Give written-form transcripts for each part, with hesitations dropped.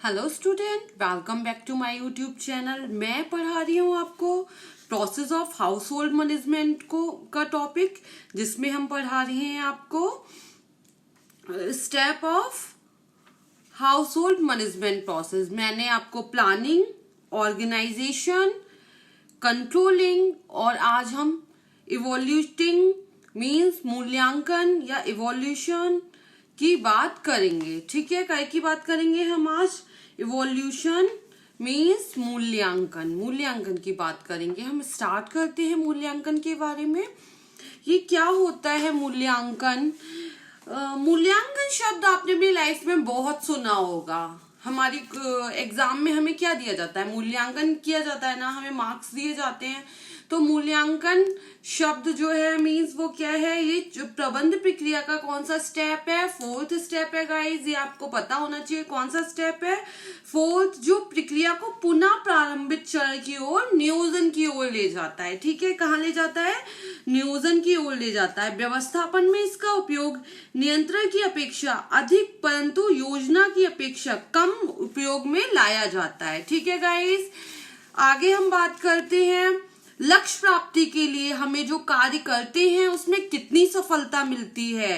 Hello student, welcome back to my YouTube channel. मैं पढ़ा रही हूँ आपको process of household management का टॉपिक, जिसमें हम पढ़ा रहे हैं आपको step of household management process. मैंने आपको प्लानिंग, ऑर्गेनाइजेशन, कंट्रोलिंग और आज हम इवोल्यूटिंग मीन्स मूल्यांकन या इवोल्यूशन की बात करेंगे। ठीक है, काय की बात करेंगे हम आज? इवोल्यूशन मीन्स मूल्यांकन की बात करेंगे। हम स्टार्ट करते हैं मूल्यांकन के बारे में। ये क्या होता है मूल्यांकन? मूल्यांकन शब्द आपने अपनी लाइफ में बहुत सुना होगा। हमारी एग्जाम में हमें क्या दिया जाता है? मूल्यांकन किया जाता है ना, हमें मार्क्स दिए जाते हैं। तो मूल्यांकन शब्द जो है मीन्स वो क्या है? ये जो प्रबंध प्रक्रिया का कौन सा स्टेप है? फोर्थ स्टेप है गाइस। ये आपको पता होना चाहिए कौन सा स्टेप है। फोर्थ, जो प्रक्रिया को पुनः प्रारंभिक चरण की ओर, नियोजन की ओर ले जाता है। ठीक है, कहाँ ले जाता है? नियोजन की ओर ले जाता है। व्यवस्थापन में इसका उपयोग नियंत्रण की अपेक्षा अधिक परंतु योजना की अपेक्षा कम उपयोग में लाया जाता है। ठीक है गाइस, आगे हम बात करते हैं लक्ष्य प्राप्ति के लिए हमें जो कार्य करते हैं उसमें कितनी सफलता मिलती है।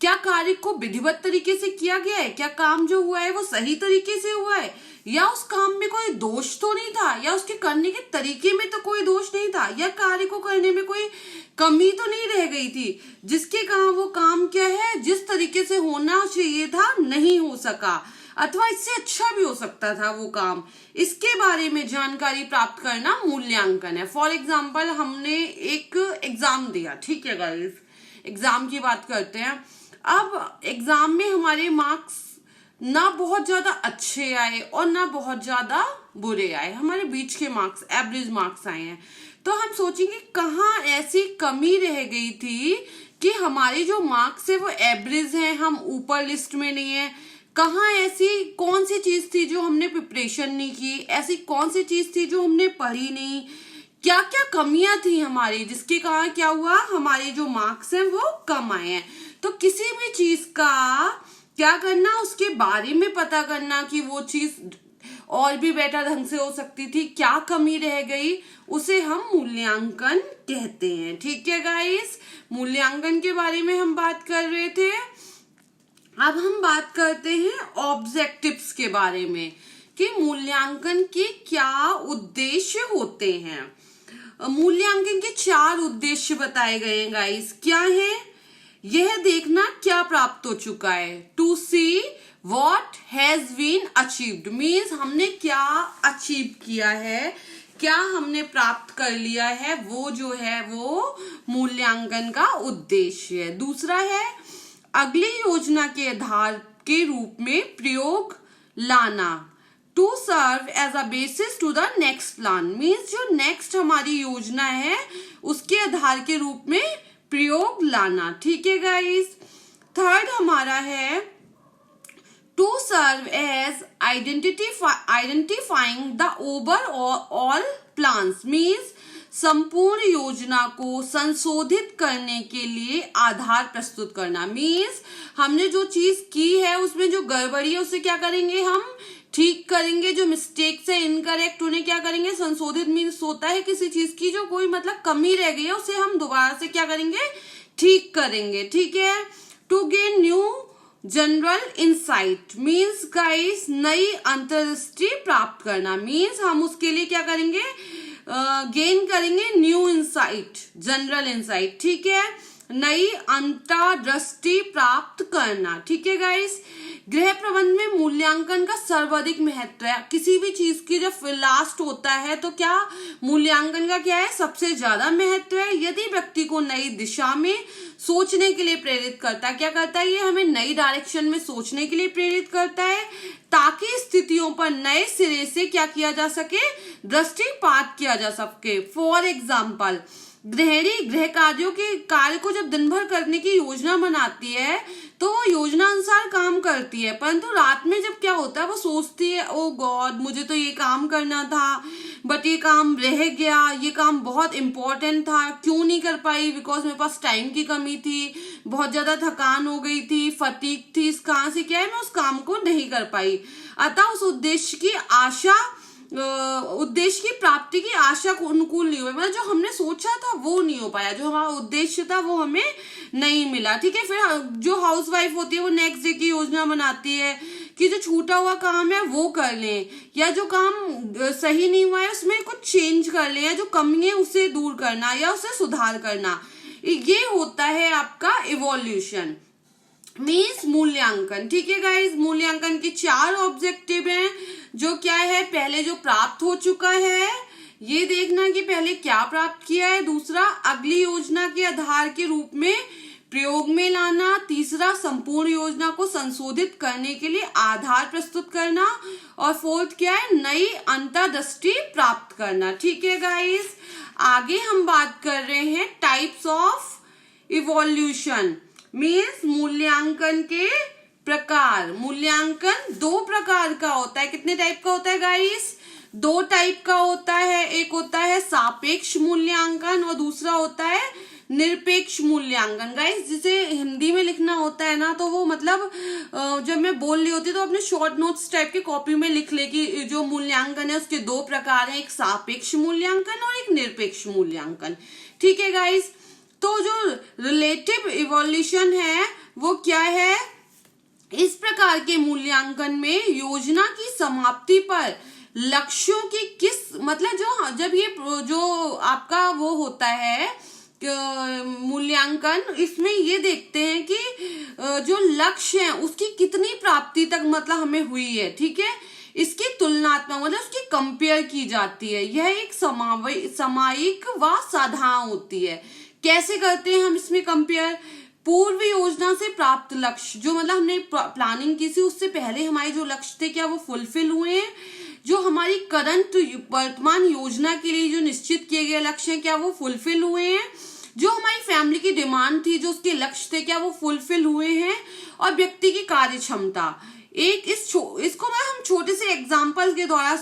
क्या कार्य को विधिवत तरीके से किया गया है? क्या काम जो हुआ है वो सही तरीके से हुआ है? या उस काम में कोई दोष तो नहीं था? या उसके करने के तरीके में तो कोई दोष नहीं था? या कार्य को करने में कोई कमी तो नहीं रह गई थी जिसके कारण वो काम क्या है, जिस तरीके से होना चाहिए था नहीं हो सका, अथवा इससे अच्छा भी हो सकता था वो काम। इसके बारे में जानकारी प्राप्त करना मूल्यांकन है। फॉर एग्जाम्पल, हमने एक एग्जाम दिया। ठीक है गाइस, एग्जाम की बात करते हैं। अब एग्जाम में हमारे मार्क्स ना बहुत ज्यादा अच्छे आए और ना बहुत ज्यादा बुरे आए, हमारे बीच के मार्क्स, एवरेज मार्क्स आए हैं। तो हम सोचेंगे कहाँ ऐसी कमी रह गई थी कि हमारे जो मार्क्स है वो एवरेज हैं, हम ऊपर लिस्ट में नहीं है। कहाँ ऐसी कौन सी चीज थी जो हमने प्रिपरेशन नहीं की? ऐसी कौन सी चीज थी जो हमने पढ़ी नहीं? क्या क्या कमियां थी हमारी जिसके कारण क्या हुआ, हमारे जो मार्क्स हैं वो कम आए हैं। तो किसी भी चीज का क्या करना, उसके बारे में पता करना कि वो चीज और भी बेटर ढंग से हो सकती थी, क्या कमी रह गई, उसे हम मूल्यांकन कहते हैं। ठीक है गाइस, मूल्यांकन के बारे में हम बात कर रहे थे। अब हम बात करते हैं ऑब्जेक्टिव्स के बारे में कि मूल्यांकन के क्या उद्देश्य होते हैं। मूल्यांकन के 4 उद्देश्य बताए गए हैं गाइस। क्या है? यह देखना क्या प्राप्त हो चुका है। To see what has been achieved means हमने क्या अचीव किया है, क्या हमने प्राप्त कर लिया है, वो जो है वो मूल्यांकन का उद्देश्य है। दूसरा है अगली योजना के आधार के रूप में प्रयोग लाना। To serve as a basis to the next plan means जो नेक्स्ट हमारी योजना है उसके आधार के रूप में प्रयोग लाना। ठीक है गाइस। थर्ड हमारा है to serve as identifying the overall plans means संपूर्ण योजना को संशोधित करने के लिए आधार प्रस्तुत करना। मीन्स हमने जो चीज की है उसमें जो गड़बड़ी है उसे क्या करेंगे, हम ठीक करेंगे। जो मिस्टेक्स है, इनकरेक्ट, उन्हें क्या करेंगे, संशोधित मीन्स होता है किसी चीज की जो कोई मतलब कमी रह गई है उसे हम दोबारा से क्या करेंगे, ठीक करेंगे। ठीक है। To gain new general insight means guys नई अंतर्दृष्टि प्राप्त करना। मीन्स हम उसके लिए क्या करेंगे, गेन करेंगे न्यू इंसाइट, जनरल इंसाइट। ठीक है, नई अंतर्दृष्टि प्राप्त करना। ठीक है गाइस। गृह प्रबंध में मूल्यांकन का सर्वाधिक महत्व है। किसी भी चीज की जब लास्ट होता है तो क्या मूल्यांकन का क्या है, सबसे ज्यादा महत्व है। यदि व्यक्ति को नई दिशा में सोचने के लिए प्रेरित करता है, क्या करता है, ये हमें नई डायरेक्शन में सोचने के लिए प्रेरित करता है ताकि स्थितियों पर नए सिरे से क्या किया जा सके, दृष्टिपात किया जा सके। फॉर एग्जाम्पल, गृहिणी गृह कार्यों के कार्य को जब दिन भर करने की योजना बनाती है तो वो योजना अनुसार काम करती है, परंतु रात में जब क्या होता है वो सोचती है ओ गॉड मुझे तो ये काम करना था बट ये काम रह गया, ये काम बहुत इंपॉर्टेंट था, क्यों नहीं कर पाई, बिकॉज मेरे पास टाइम की कमी थी, बहुत ज्यादा थकान हो गई थी, फटीग थी, इस कारण से क्या है मैं उस काम को नहीं कर पाई। अतः उस उद्देश्य की प्राप्ति की आशा को अनुकूल नहीं हुआ, मतलब जो हमने सोचा था वो नहीं हो पाया, जो हमारा उद्देश्य था वो हमें नहीं मिला। ठीक है, फिर जो हाउसवाइफ होती है वो नेक्स्ट डे की योजना बनाती है कि जो छूटा हुआ काम है वो कर लें, या जो काम सही नहीं हुआ है उसमें कुछ चेंज कर लें, या जो कमी है उसे दूर करना या उसे सुधार करना, ये होता है आपका इवोल्यूशन मीन्स मूल्यांकन। ठीक है गाइज, मूल्यांकन के 4 ऑब्जेक्टिव हैं, जो क्या है, पहले जो प्राप्त हो चुका है ये देखना कि पहले क्या प्राप्त किया है, दूसरा अगली योजना के आधार के रूप में प्रयोग में लाना, तीसरा संपूर्ण योजना को संशोधित करने के लिए आधार प्रस्तुत करना, और फोर्थ क्या है, नई अंतर्दृष्टि प्राप्त करना। ठीक है गाइस, आगे हम बात कर रहे हैं टाइप्स ऑफ इवोल्यूशन मीन्स मूल्यांकन के प्रकार। मूल्यांकन 2 प्रकार का होता है। कितने टाइप का होता है गाइस? 2 टाइप का होता है। एक होता है सापेक्ष मूल्यांकन और दूसरा होता है निरपेक्ष मूल्यांकन। गाइस जिसे हिंदी में लिखना होता है ना, तो वो मतलब जब मैं बोल रही होती तो अपने शॉर्ट नोट्स टाइप के कॉपी में लिख ले कि जो मूल्यांकन है उसके 2 प्रकार हैं, एक सापेक्ष मूल्यांकन और एक निरपेक्ष मूल्यांकन। ठीक है गाइस, तो जो रिलेटिव इवोल्यूशन है वो क्या है, इस प्रकार के मूल्यांकन में योजना की समाप्ति पर लक्ष्यों की मतलब जब ये जो आपका वो होता है मूल्यांकन, इसमें ये देखते हैं कि जो लक्ष्य है उसकी कितनी प्राप्ति तक मतलब हमें हुई है। ठीक है, इसकी तुलनात्मक मतलब उसकी कंपेयर की जाती है। यह एक सामयिक व साधारण होती है। कैसे करते हैं हम इसमें कंपेयर? पूर्व योजना से प्राप्त लक्ष्य, जो मतलब हमने प्लानिंग की थी उससे पहले हमारे जो लक्ष्य थे क्या वो फुलफिल हुए हैं? जो हमारी करंट वर्तमान योजना के लिए जो निश्चित किए गए लक्ष्य हैं क्या वो फुलफिल हुए हैं? जो हमारी फैमिली की डिमांड थी, जो उसके लक्ष्य थे क्या वो फुलफिल हुए हैं? और व्यक्ति की कार्य क्षमता, इसको हम छोटे से एग्जाम्पल के द्वारा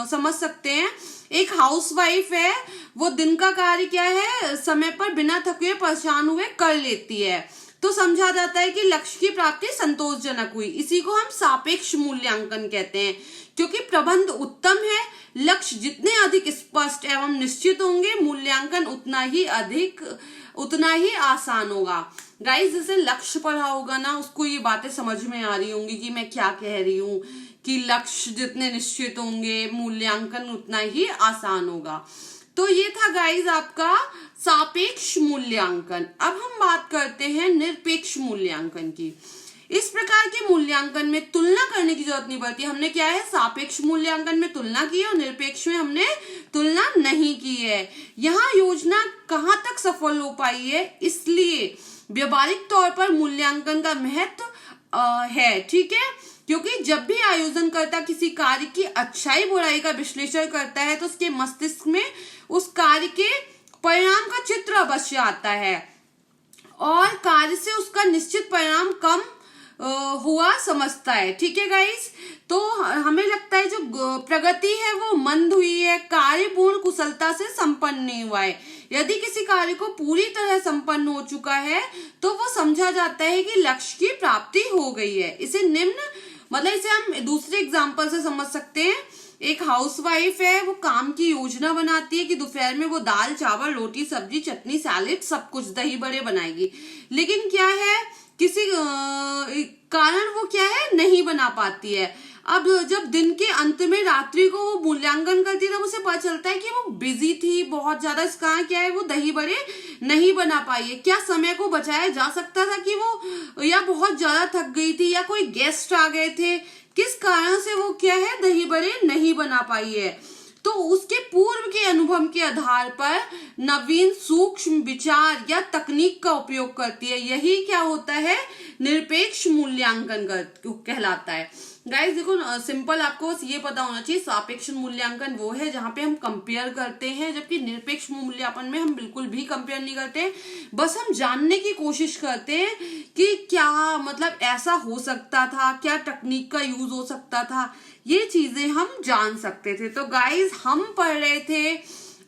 समझ सकते हैं। एक हाउसवाइफ है, वो दिन का कार्य क्या है समय पर बिना थके परेशान हुए कर लेती है, तो समझा जाता है कि लक्ष्य की प्राप्ति संतोषजनक हुई। इसी को हम सापेक्ष मूल्यांकन कहते हैं। क्योंकि प्रबंध उत्तम है, लक्ष्य जितने अधिक स्पष्ट एवं निश्चित होंगे, मूल्यांकन उतना ही आसान होगा। गाइस जैसे लक्ष्य पढ़ा होगा ना, उसको ये बातें समझ में आ रही होंगी कि मैं क्या कह रही हूँ, कि लक्ष्य जितने निश्चित होंगे मूल्यांकन उतना ही आसान होगा। तो ये था गाइस आपका सापेक्ष मूल्यांकन। अब हम बात करते हैं निरपेक्ष मूल्यांकन की। इस प्रकार के मूल्यांकन में तुलना करने की जरूरत नहीं पड़ती। हमने क्या है, सापेक्ष मूल्यांकन में तुलना की है और निरपेक्ष में हमने तुलना नहीं की है। यहाँ योजना कहाँ तक सफल हो पाई है, इसलिए व्यवहारिक तौर पर मूल्यांकन का महत्व है। ठीक है, क्योंकि जब भी आयोजनकर्ता किसी कार्य की अच्छाई बुराई का विश्लेषण करता है तो उसके मस्तिष्क में उस कार्य के परिणाम का चित्र अवश्य आता है और कार्य से उसका निश्चित परिणाम कम हुआ समझता है। ठीक है गाइस, तो हमें लगता है जो प्रगति है वो मंद हुई है, कार्य पूर्ण कुशलता से संपन्न नहीं हुआ है। यदि किसी कार्य को पूरी तरह संपन्न हो चुका है तो वो समझा जाता है कि लक्ष्य की प्राप्ति हो गई है। इसे हम दूसरे एग्जाम्पल से समझ सकते हैं। एक हाउसवाइफ है, वो काम की योजना बनाती है कि दोपहर में वो दाल चावल रोटी सब्जी चटनी सैलेड सब कुछ दही बड़े बनाएगी, लेकिन क्या है किसी कारण वो क्या है नहीं बना पाती है। अब जब दिन के अंत में रात्रि को वो मूल्यांकन करती है तब उसे पता चलता है कि वो बिजी थी बहुत ज्यादा, इस कारण क्या है वो दही बड़े नहीं बना पाई है। क्या समय को बचाया जा सकता था कि वो या बहुत ज्यादा थक गई थी या कोई गेस्ट आ गए थे, किस कारण से वो क्या है दही बड़े नहीं बना पाई है। तो उसके पूर्व के अनुभव के आधार पर नवीन सूक्ष्म विचार या तकनीक का उपयोग करती है। यही क्या होता है, निरपेक्ष मूल्यांकन कहलाता है। गाइस देखो, सिंपल आपको बस ये पता होना चाहिए, सापेक्ष मूल्यांकन वो है जहां पे हम कंपेयर करते हैं, जबकि निरपेक्ष मूल्यांकन में हम बिल्कुल भी कंपेयर नहीं करते, बस हम जानने की कोशिश करते हैं कि क्या मतलब ऐसा हो सकता था, क्या तकनीक का यूज हो सकता था, ये चीजें हम जान सकते थे। तो गाइस हम पढ़ रहे थे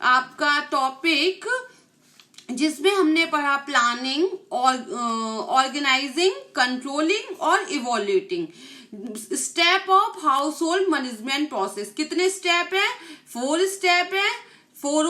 आपका टॉपिक जिसमें हमने पढ़ा प्लानिंग और ऑर्गेनाइजिंग, कंट्रोलिंग और evaluating step of household management process. कितने स्टेप है, 4 स्टेप है, 4